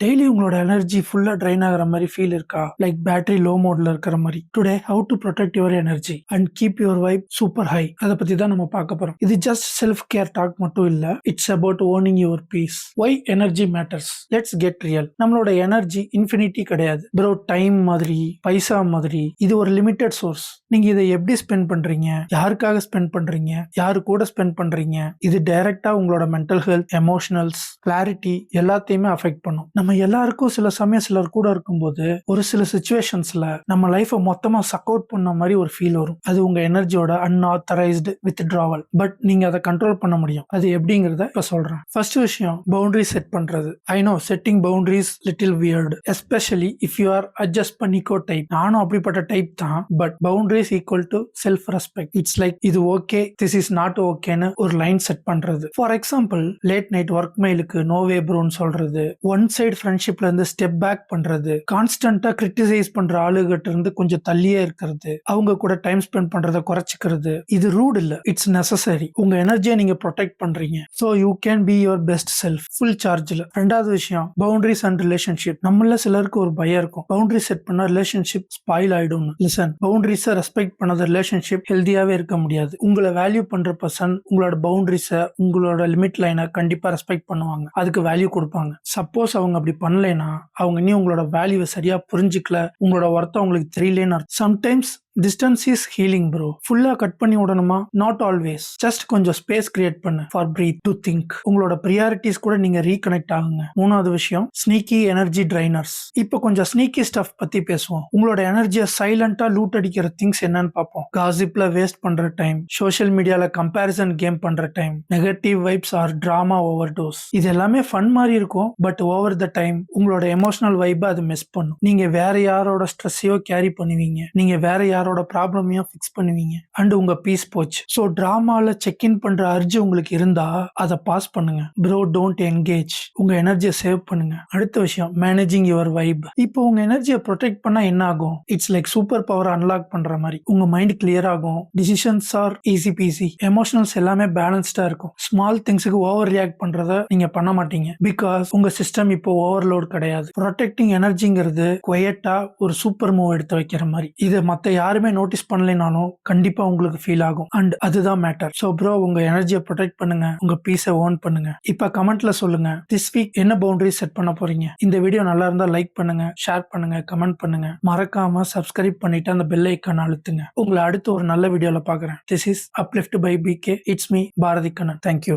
Daily உங்களோட energy ஃபுல்லா drain ஆகுற மாதிரி ஃபீல் இருக்கா? லைக் பேட்டரி லோ மோட்ல இருக்கிற மாதிரி. Today how to protect your energy and keep your vibe super high. அதை பத்தி தான் நம்ம பார்க்க போறோம். இது ஜஸ்ட் செல்ஃப் கேர் டாக் மட்டும் இல்ல. It's about owning your peace. Why energy matters. Let's get real. நம்மளோட எனர்ஜி இன்ஃபினிட்டி கிடையாது ப்ரோ. டைம் மாதிரி, பைசா மாதிரி, இது ஒரு லிமிடெட் சோர்ஸ். நீங்க இதை எப்படி ஸ்பெண்ட் பண்றீங்க, யாருக்காக ஸ்பெண்ட் பண்றீங்க, யாரு கூட ஸ்பெண்ட் பண்றீங்க, இது டைரக்டா உங்களோட மென்டல் ஹெல்த், எமோஷனல்ஸ், கிளாரிட்டி எல்லாத்தையுமே அஃபெக்ட் பண்ணும். நம்ம எல்லாருக்கும் சில சமயம் சிலர் கூட இருக்கும்போது ஒரு சில சிச்சுவேஷன்ஸ்ல நம்ம லைஃபை மொத்தமா சக் அவுட் பண்ண மாதிரி ஒரு ஃபீல் வரும். அது உங்க எனர்ஜியோட அன்ஆத்தரைஸ்டு வித்ட்ராவல். பட் நீங்க அதை கண்ட்ரோல் பண்ண முடியும். அது எப்படிங்கிறத இப்ப சொல்றேன். ஃபர்ஸ்ட் விஷயம், பவுண்டரி செட் பண்றது. I know setting boundaries little weird, especially if you are adjust பண்ணிக்கோ டைப். நானும் அப்படிப்பட்ட டைப் தான். But boundaries equal to self respect. It's like இது ஓகே, திஸ் இஸ் நாட் ஓகேன்னு ஒரு லைன் செட் பண்றது. For example, late night work மெயிலுக்கு no way ப்ரோன்னு சொல்றது, ஒன் சைடு ஃப்ரெண்ட்ஷிப்ல இருந்து ஸ்டெப் பேக் பண்றது, கான்ஸ்டன்டா கிரிட்டிசைஸ் பண்ற ஆளுகிட்ட இருந்து கொஞ்சம் தள்ளியே இருக்கிறது, அவங்க கூட டைம் ஸ்பெண்ட் பண்றதை குறைச்சிக்கிறது. இது ரூட் இல்ல, இட்ஸ் நெசசரி. உங்க எனர்ஜியை நீங்க ப்ரொடெக்ட் பண்றீங்க, so you can be your best self full சார்ஜ்ல. ரெண்டாவது விஷயம், பவுண்டரிஸ் அண்ட் ரிலேஷன்ஷிப். நம்மள சிலருக்கு ஒரு பயம் இருக்கும், பவுண்டரி செட் பண்ணா ரிலேஷன்ஷிப் ஸ்பாயில் ஆயிடும். லிசன், பவுண்டரிஸை ரெஸ்பெக்ட் பண்ணாத ரிலேஷன்ஷிப் ஹெல்தியாவே இருக்க முடியாது. உங்களை வேல்யூ பண்ற பர்சன் உங்களோட பவுண்டரிஸை, உங்களோட லிமிட் லைனை கண்டிப்பா ரெஸ்பெக்ட் பண்ணுவாங்க, அதுக்கு வேல்யூ கொடுப்பாங்க. சப்போஸ் அவங்க அப்படி பண்ணலைன்னா அவங்க இன்னும் உங்களோட வேல்யூவை சரியா புரிஞ்சுக்கல, உங்களோட ஒர்த்தை உங்களுக்கு தெரியலன்னு. Sometimes distance is healing bro. ஃபுல்லா கட் பண்ணி விடணுமா? Not always. ஜஸ்ட் கொஞ்சம் ஸ்பேஸ் கிரியேட் பண்ணு ஃபார் பிரீத், டு திங்க். உங்களோட ப்ரியாரிட்டிஸ் கூட நீங்க ரீகனெக்ட் ஆகுங்க. மூணாவது விஷயம், ஸ்னீக்கி எனர்ஜி ட்ரைனர்ஸ். இப்போ கொஞ்சம் ஸ்னீக்கி ஸ்டஃப் பத்தி பேசுவோம். உங்களோட எனர்ஜியை சைலண்டா லூட் அடிக்கிற திங்ஸ் என்னன்னு பார்ப்போம். காசிப்ல வேஸ்ட் பண்ற டைம், சோஷியல் மீடியால கம்பேரிசன் கேம் பண்ற time, negative vibes or drama overdose. இது எல்லாமே ஃபன் மாதிரி இருக்கும், பட் ஓவர் த டைம் உங்களோட எமோஷனல் வைப்பை அது மிஸ் பண்ணும். நீங்க வேற யாரோட ஸ்ட்ரெஸ்ஸையோ கேரி பண்ணுவீங்க, நீங்க வேற யாரோட ப்ராப்ளமையும் ஃபிக்ஸ் பண்ணுவீங்க, அண்ட் உங்க பீஸ் போச்சு. சோ டிராமால செக் இன் பண்ற அர்ஜி உங்களுக்கு இருந்தா அதை பாஸ் பண்ணுங்க ப்ரோ. Don't engage. உங்க எனர்ஜியை சேவ் பண்ணுங்க. அடுத்த விஷயம், மேனேஜிங் யுவர் வைப். இப்போ உங்க எனர்ஜியை ப்ரொடெக்ட் பண்ணா என்ன ஆகும்? It's like super power unlock பண்ற மாதிரி. உங்க மைண்ட் கிளியர் ஆகும், decisions are easy peasy, emotionals எல்லாமே பேலன்ஸ்டா இருக்கும். ஸ்மால் திங்ஸுக்கு ஓவர் ரியாக்ட் பண்றத நீங்க பண்ண மாட்டீங்க, பிகாஸ் உங்க சிஸ்டம் இப்போ ஓவர்லோட் கிடையாது. ப்ரொடெக்டிங் எனர்ஜிங்கிறது குவைட்டா ஒரு சூப்பர் மூவ் எடுத்து வைக்கிற மாதிரி. இது மத்த யாருமே நோட்டீஸ் பண்ணலைனாலும் கண்டிப்பா உங்களுக்கு ஃபீல் ஆகும், அண்ட் அதுதான் மேட்டர். சோ ப்ரோ, உங்க எனர்ஜியை ப்ரொடெக்ட் பண்ணுங்க, உங்க பீஸை ஓன் பண்ணுங்க. இப்ப கமெண்ட்ல சொல்லுங்க, திஸ் வீக் என்ன பவுண்டரி செட் பண்ண போறீங்க? இந்த வீடியோ நல்லா இருந்தா லைக் பண்ணுங்க, ஷேர் பண்ணுங்க, கமெண்ட் பண்ணுங்க. மறக்காம சப்ஸ்கிரைப் பண்ணிட்டு அந்த பெல் ஐக்கான் அழுத்துங்க. உங்களை அடுத்து ஒரு நல்ல வீடியோல பாக்குறேன். This is uplift by PK. It's me Bharathi Kannan. Thank you.